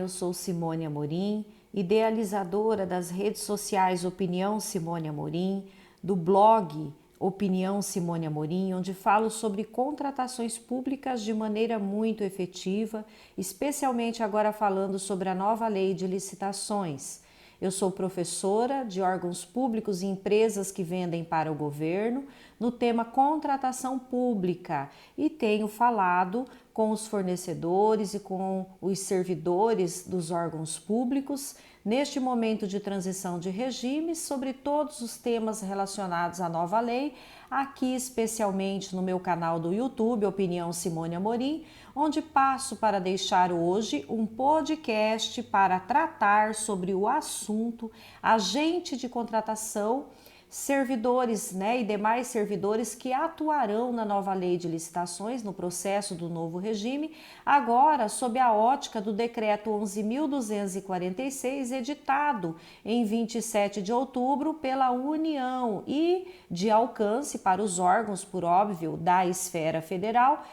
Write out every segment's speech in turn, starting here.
eu sou Simone Amorim, idealizadora das redes sociais Opinião Simone Amorim, do blog Opinião Simone Amorim, onde falo sobre contratações públicas de maneira muito efetiva, especialmente agora falando sobre a nova lei de licitações. Eu sou professora de órgãos públicos e empresas que vendem para o governo no tema contratação pública e tenho falado com os fornecedores e com os servidores dos órgãos públicos neste momento de transição de regimes sobre todos os temas relacionados à nova lei, aqui especialmente no meu canal do YouTube, Opinião Simone Amorim, onde passo para deixar hoje um podcast para tratar sobre o assunto agente de contratação, servidores, e demais servidores que atuarão na nova lei de licitações no processo do novo regime, agora sob a ótica do decreto 11.246, editado em 27 de outubro pela União e de alcance para os órgãos, por óbvio, da esfera federal,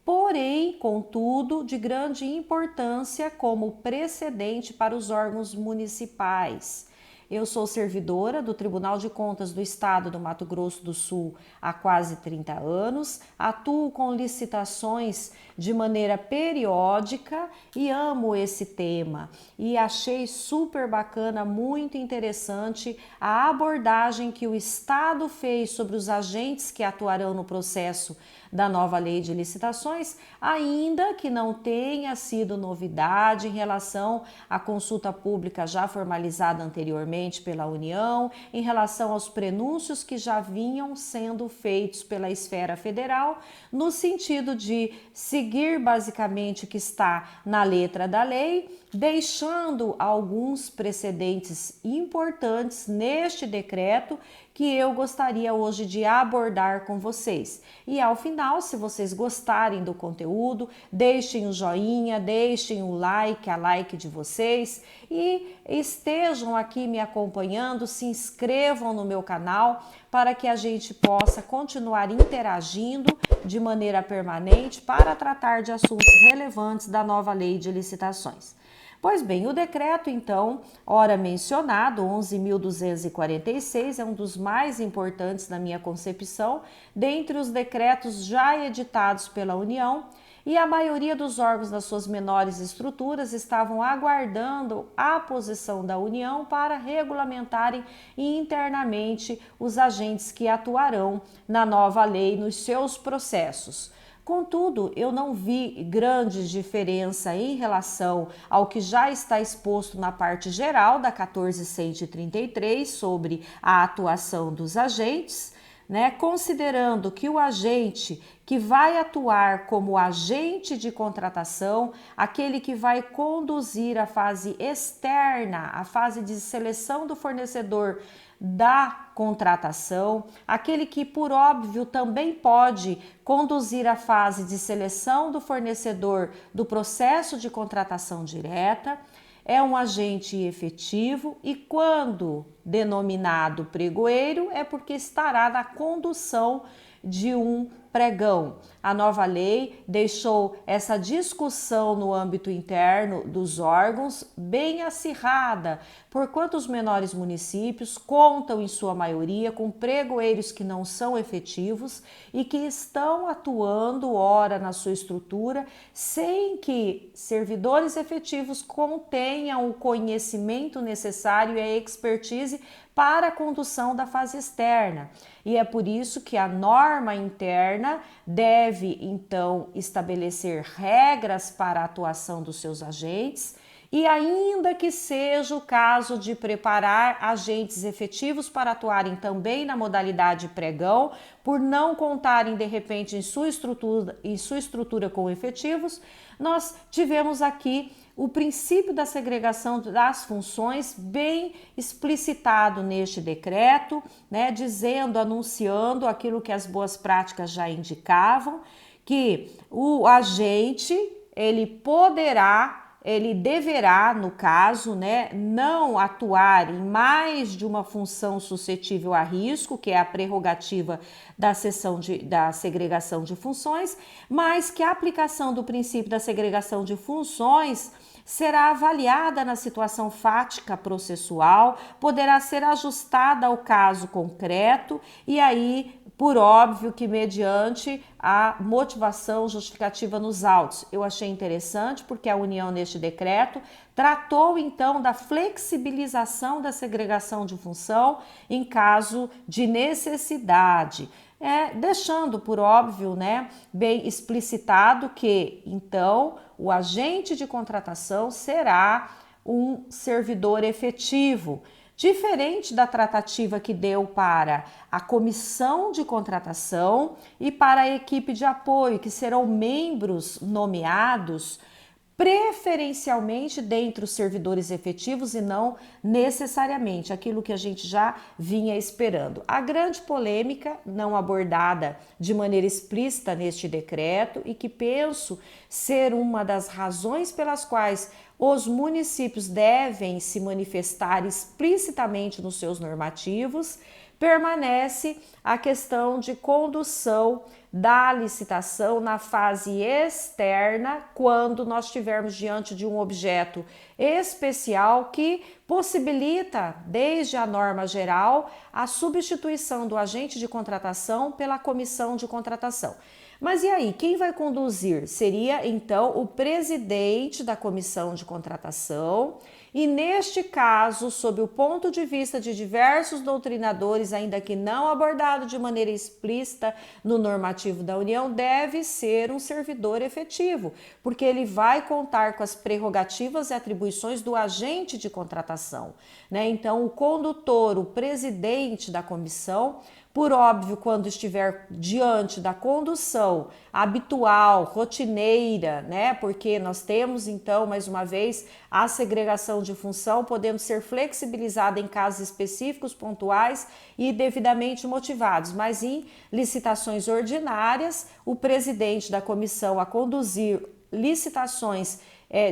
porém, contudo, de grande importância como precedente para os órgãos municipais. Eu sou servidora do Tribunal de Contas do Estado do Mato Grosso do Sul há quase 30 anos, atuo com licitações de maneira periódica e amo esse tema. E achei super bacana, muito interessante a abordagem que o Estado fez sobre os agentes que atuarão no processo da nova lei de licitações, ainda que não tenha sido novidade em relação à consulta pública já formalizada anteriormente pela União, em relação aos prenúncios que já vinham sendo feitos pela esfera federal, no sentido de seguir basicamente o que está na letra da lei, deixando alguns precedentes importantes neste decreto que eu gostaria hoje de abordar com vocês. E ao final, se vocês gostarem do conteúdo, deixem o joinha, deixem o like, a like de vocês e estejam aqui me acompanhando, se inscrevam no meu canal para que a gente possa continuar interagindo de maneira permanente para tratar de assuntos relevantes da nova lei de licitações. Pois bem, o decreto, então, ora mencionado, 11.246, é um dos mais importantes na minha concepção, dentre os decretos já editados pela União, e a maioria dos órgãos das suas menores estruturas estavam aguardando a posição da União para regulamentarem internamente os agentes que atuarão na nova lei nos seus processos. Contudo, eu não vi grande diferença em relação ao que já está exposto na parte geral da 14.133 sobre a atuação dos agentes, considerando que o agente que vai atuar como agente de contratação, aquele que vai conduzir a fase externa, a fase de seleção do fornecedor da contratação, aquele que, por óbvio, também pode conduzir a fase de seleção do fornecedor do processo de contratação direta, é um agente efetivo e, quando denominado pregoeiro, é porque estará na condução de um pregão. A nova lei deixou essa discussão no âmbito interno dos órgãos bem acirrada, porquanto os menores municípios contam, em sua maioria, com pregoeiros que não são efetivos e que estão atuando, ora, na sua estrutura, sem que servidores efetivos contenham o conhecimento necessário e a expertise para a condução da fase externa. E é por isso que a norma interna deve, então, estabelecer regras para a atuação dos seus agentes e, ainda que seja o caso de preparar agentes efetivos para atuarem também na modalidade pregão, por não contarem, de repente, em sua estrutura com efetivos, nós tivemos aqui o princípio da segregação das funções bem explicitado neste decreto, dizendo, anunciando aquilo que as boas práticas já indicavam, que o agente, ele deverá, no caso, não atuar em mais de uma função suscetível a risco, que é a prerrogativa da segregação de funções, mas que a aplicação do princípio da segregação de funções será avaliada na situação fática processual, poderá ser ajustada ao caso concreto e aí, por óbvio que mediante a motivação justificativa nos autos. Eu achei interessante porque a União neste decreto tratou então da flexibilização da segregação de função em caso de necessidade. Deixando por óbvio, né, bem explicitado que então o agente de contratação será um servidor efetivo, diferente da tratativa que deu para a comissão de contratação e para a equipe de apoio, que serão membros nomeados preferencialmente dentre os servidores efetivos e não necessariamente aquilo que a gente já vinha esperando. A grande polêmica, não abordada de maneira explícita neste decreto e que penso ser uma das razões pelas quais os municípios devem se manifestar explicitamente nos seus normativos, permanece a questão de condução da licitação na fase externa, quando nós estivermos diante de um objeto especial que possibilita, desde a norma geral, a substituição do agente de contratação pela comissão de contratação. Mas e aí, quem vai conduzir? Seria então o presidente da comissão de contratação. E neste caso, sob o ponto de vista de diversos doutrinadores, ainda que não abordado de maneira explícita no normativo da União, deve ser um servidor efetivo, porque ele vai contar com as prerrogativas e atribuições do agente de contratação, né? Então, o condutor, o presidente da comissão, por óbvio, quando estiver diante da condução habitual, rotineira, né? Porque nós temos, então, mais uma vez, a segregação de função, podendo ser flexibilizada em casos específicos, pontuais e devidamente motivados, mas em licitações ordinárias, o presidente da comissão a conduzir licitações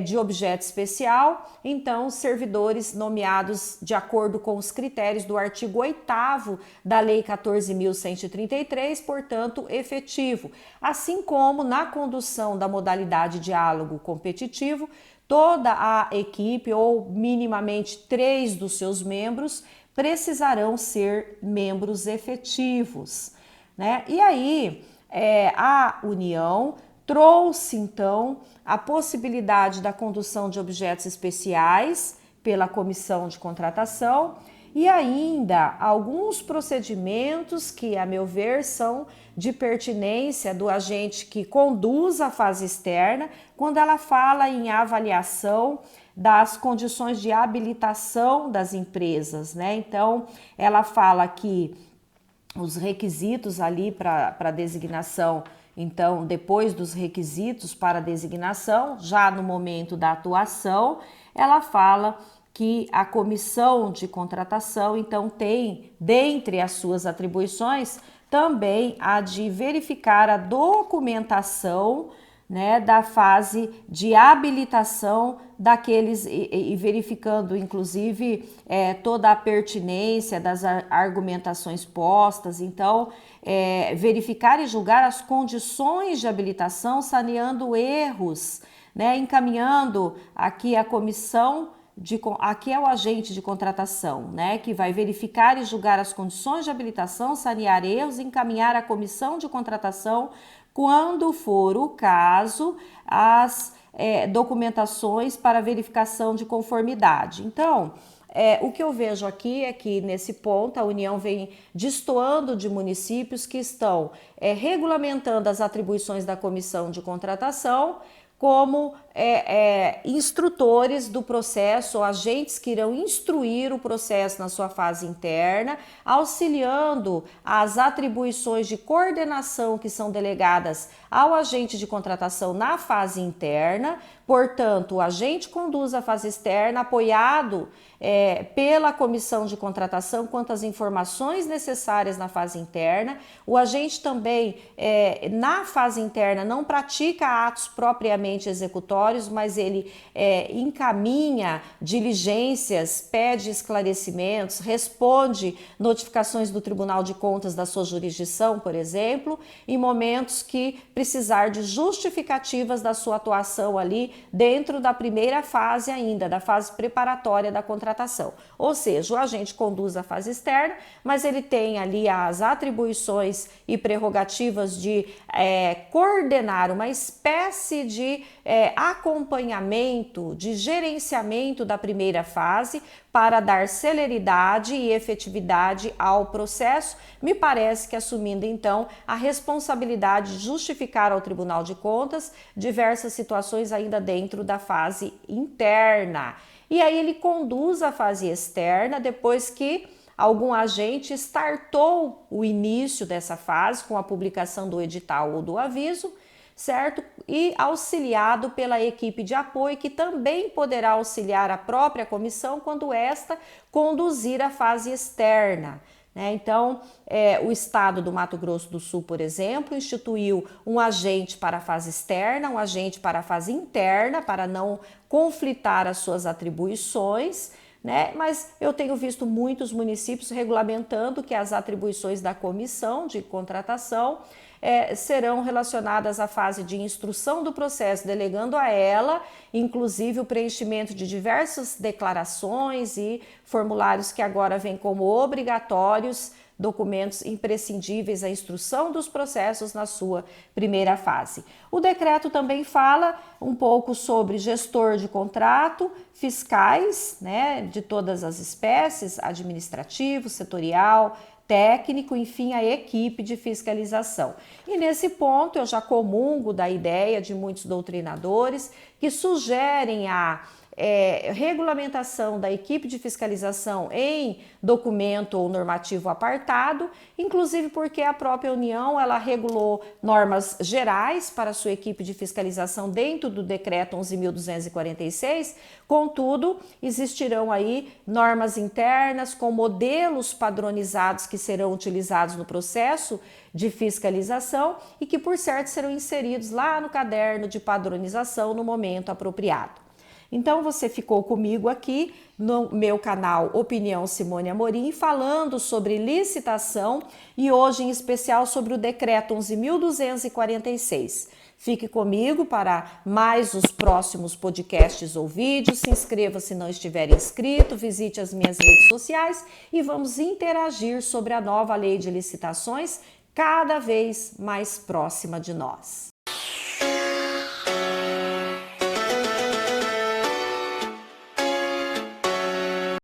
de objeto especial, então servidores nomeados de acordo com os critérios do artigo 8º da Lei 14.133, portanto efetivo, assim como na condução da modalidade diálogo competitivo, toda a equipe ou minimamente 3 dos seus membros precisarão ser membros efetivos, né? E aí a União trouxe então a possibilidade da condução de objetos especiais pela comissão de contratação e ainda alguns procedimentos que, a meu ver, são de pertinência do agente que conduz a fase externa, quando ela fala em avaliação das condições de habilitação das empresas, né? Então, ela fala que os requisitos ali para designação. Então, depois dos requisitos para designação, já no momento da atuação, ela fala que a comissão de contratação, então, tem, dentre as suas atribuições, também a de verificar a documentação, né, da fase de habilitação daqueles e verificando, inclusive, toda a pertinência das argumentações postas. Então, verificar e julgar as condições de habilitação, saneando erros, né, encaminhando aqui a comissão aqui é o agente de contratação, né, que vai verificar e julgar as condições de habilitação, sanear erros, encaminhar à comissão de contratação, quando for o caso, as documentações para verificação de conformidade. Então, o que eu vejo aqui é que, nesse ponto, a União vem destoando de municípios que estão regulamentando as atribuições da comissão de contratação como instrutores do processo, ou agentes que irão instruir o processo na sua fase interna, auxiliando as atribuições de coordenação que são delegadas ao agente de contratação na fase interna. Portanto, o agente conduz a fase externa, apoiado pela comissão de contratação quanto às informações necessárias na fase interna. O agente também, na fase interna, não pratica atos propriamente executórios, preparatórios, mas ele encaminha diligências, pede esclarecimentos, responde notificações do Tribunal de Contas da sua jurisdição, por exemplo, em momentos que precisar de justificativas da sua atuação ali dentro da primeira fase ainda, da fase preparatória da contratação. Ou seja, o agente conduz a fase externa, mas ele tem ali as atribuições e prerrogativas de coordenar uma espécie de acompanhamento, de gerenciamento da primeira fase para dar celeridade e efetividade ao processo, me parece que assumindo então a responsabilidade de justificar ao Tribunal de Contas diversas situações ainda dentro da fase interna. E aí ele conduz a fase externa depois que algum agente startou o início dessa fase com a publicação do edital ou do aviso, certo? E auxiliado pela equipe de apoio, que também poderá auxiliar a própria comissão quando esta conduzir a fase externa. Então, o Estado do Mato Grosso do Sul, por exemplo, instituiu um agente para a fase externa, um agente para a fase interna, para não conflitar as suas atribuições, mas eu tenho visto muitos municípios regulamentando que as atribuições da comissão de contratação serão relacionadas à fase de instrução do processo, delegando a ela, inclusive, o preenchimento de diversas declarações e formulários que agora vêm como obrigatórios, documentos imprescindíveis à instrução dos processos na sua primeira fase. O decreto também fala um pouco sobre gestor de contrato, fiscais, de todas as espécies, administrativo, setorial, técnico, enfim, a equipe de fiscalização. E nesse ponto eu já comungo da ideia de muitos doutrinadores que sugerem a regulamentação da equipe de fiscalização em documento ou normativo apartado, inclusive porque a própria União ela regulou normas gerais para a sua equipe de fiscalização dentro do decreto 11.246, contudo, existirão aí normas internas com modelos padronizados que serão utilizados no processo de fiscalização e que, por certo, serão inseridos lá no caderno de padronização no momento apropriado. Então, você ficou comigo aqui no meu canal Opinião Simone Amorim, falando sobre licitação e hoje em especial sobre o decreto 11.246. Fique comigo para mais os próximos podcasts ou vídeos. Se inscreva se não estiver inscrito, visite as minhas redes sociais e vamos interagir sobre a nova lei de licitações cada vez mais próxima de nós.